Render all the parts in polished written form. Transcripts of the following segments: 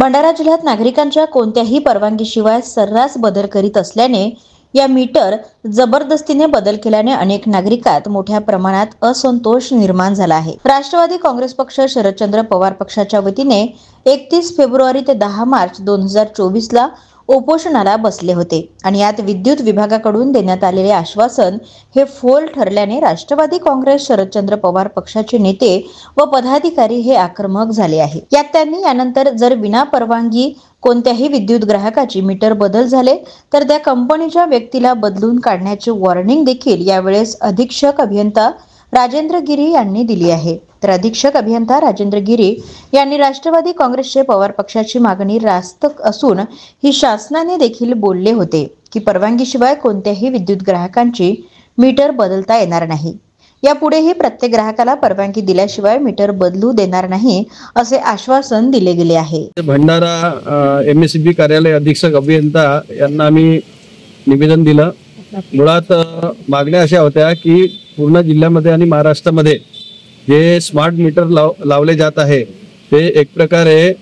भंडारा जिल्ह्यात नागरिकांच्या कोणत्याही परवानगीशिवाय सर्रास बदल करीत असल्याने या मीटर जबरदस्तीने बदल केल्याने अनेक नागरिकात मोठ्या प्रमाणात असंतोष निर्माण झाला आहे। राष्ट्रवादी काँग्रेस पक्ष शरदचंद्र पवार पक्षाच्या वतीने 31 फेब्रुवारी ते 10 मार्च 2024 ला उपोषणाला बसले होते आणि यात विद्युत विभागाकडून देण्यात आलेले आश्वासन हे फोल ठरल्याने राष्ट्रवादी काँग्रेस शरदचंद्र पवार पक्षाचे नेते व पदाधिकारी हे आक्रमक झाले आहे। यात त्यांनी यानंतर जर विना परवानगी कोणत्याही विद्युत ग्राहकाची मीटर बदल झाले तर त्या कंपनीच्या व्यक्तीला बदलून काढण्याची वॉर्निंग देखील यावेळेस अधीक्षक अभियंता राजेंद्र गिरी यांनी दिली आहे। तर अधीक्षक अभियंता राजेंद्र गिरी यांनी राष्ट्रवादी काँग्रेसचे पवार पक्षाची मागणी रास्त असून ही शासनाने देखील बोलले होते की परवानगीशिवाय कोणत्याही विद्युत ग्राहकांची मीटर बदलता येणार नाही। यापुढेही प्रत्येक ग्राहकाला परवानगी दिल्याशिवाय मीटर बदलू देणार नाही असे आश्वासन दिले गेले आहे। भंडारा एमएससीबी कार्यालय अधीक्षक अभियंता यांना आम्ही निवेदन दिलं। मुळात मागण्या अशा होत्या की पूर्ण जिल्ह्यामध्ये आणि महाराष्ट्रामध्ये जे स्मार्ट मीटर लावले जात आहे ते एक प्रकारे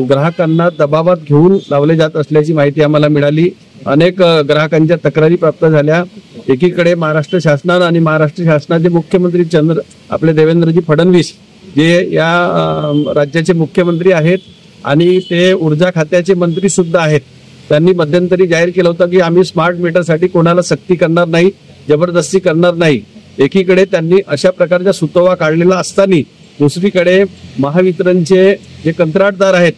ग्राहकांना दबावात घेऊन लावले जात असल्याची माहिती आम्हाला मिळाली। अनेक ग्राहकांच्या तक्रारी प्राप्त झाल्या। एकीकडे महाराष्ट्र शासनाने आणि महाराष्ट्र शासनाचे मुख्यमंत्री आपले देवेंद्रजी फडणवीस जे या राज्याचे मुख्यमंत्री आहेत आणि ते ऊर्जा खात्याचे मंत्री सुद्धा आहेत, त्यांनी मध्यंतरी जाहीर केलं होतं की आम्ही स्मार्ट मीटरसाठी कोणाला सक्ती करणार नाही, जबरदस्ती करणार नाही। एकीकडे त्यांनी अशा प्रकारचा सुतोवा काढलेला असताना दुसरीकडे महावितरणचे जे कंत्राटदार आहेत,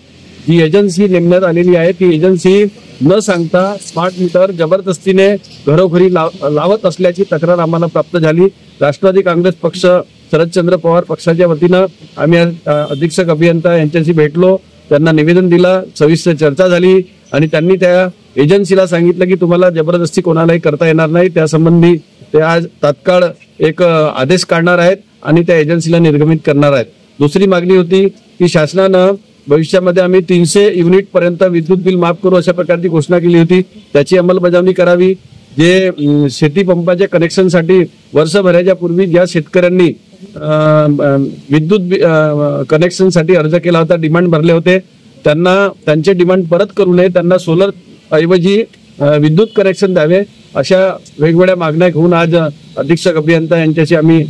जी एजन्सी नेमण्यात आलेली आहे, ती एजन्सी न सांगता स्मार्ट मीटर जबरदस्तीने घरोघरी लावत असल्याची तक्रार आम्हाला प्राप्त झाली। राष्ट्रवादी काँग्रेस पक्ष शरदचंद्र पवार पक्षाच्या वतीनं आम्ही अधीक्षक अभियंता यांच्याशी भेटलो, त्यांना निवेदन दिलं, सविस्तर चर्चा झाली आणि त्यांनी त्या एजन्सीला सांगितलं की तुम्हाला जबरदस्ती कोणालाही करता येणार नाही। त्यासंबंधी ते आज तात्काळ एक आदेश काढणार आहेत आणि त्या एजन्सीला निर्गमित करणार आहेत। दुसरी मागणी होती की शासनानं भविष्यामध्ये आम्ही 300 युनिट पर्यंत विद्युत बिल माफ करू अशा प्रकारची घोषणा केली होती, त्याची अंमलबजावणी करावी। जे शेती पंपाच्या कनेक्शनसाठी वर्षभराच्या पूर्वी ज्या शेतकऱ्यांनी विद्युत कनेक्शनसाठी अर्ज केला होता, डिमांड भरले होते, त्यांना त्यांचे डिमांड परत करू नये, त्यांना सोलर ऐवजी विद्युत कनेक्शन द्यावे अशा वेगवेगळ्या मागण्या घेऊन आज अधीक्षक अभियंता यांच्याशी आम्ही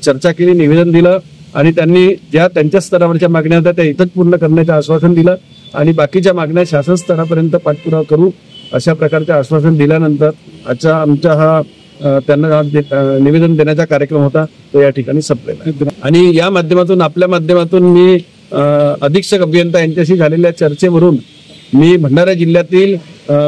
चर्चा केली, निवेदन दिलं आणि त्यांनी ज्या त्यांच्या स्तरावरच्या मागण्या होत्या त्या इथंच पूर्ण करण्याचं आश्वासन दिलं आणि बाकीच्या मागण्या शासन स्तरापर्यंत पाठपुरावा करू अशा प्रकारचे आश्वासन दिल्यानंतर आमचा हा त्यांना निवेदन देण्याचा कार्यक्रम होता तो या ठिकाणी संपलेला। आणि या माध्यमातून आपल्या माध्यमातून मी अधीक्षक अभियंता यांच्याशी झालेल्या चर्चेवरून मी भंडारा जिल्ह्यातील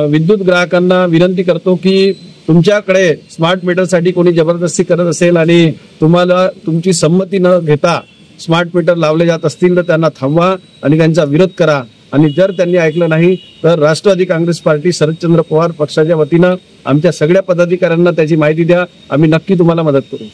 विद्युत ग्राहकांना विनंती करतो की तुमच्याकडे स्मार्ट मीटरसाठी कोणी जबरदस्ती करत असेल आणि तुम्हाला तुमची संमती न घेता स्मार्ट मीटर लावले जात असतील तर त्यांना थांबवा आणि त्यांचा विरोध करा आणि जर त्यांनी ऐकलं नाही तर राष्ट्रवादी काँग्रेस पार्टी शरदचंद्र पवार पक्षाच्या वतीनं आमच्या सगळ्या पदाधिकाऱ्यांना त्याची माहिती द्या, आम्ही नक्की तुम्हाला मदत करू।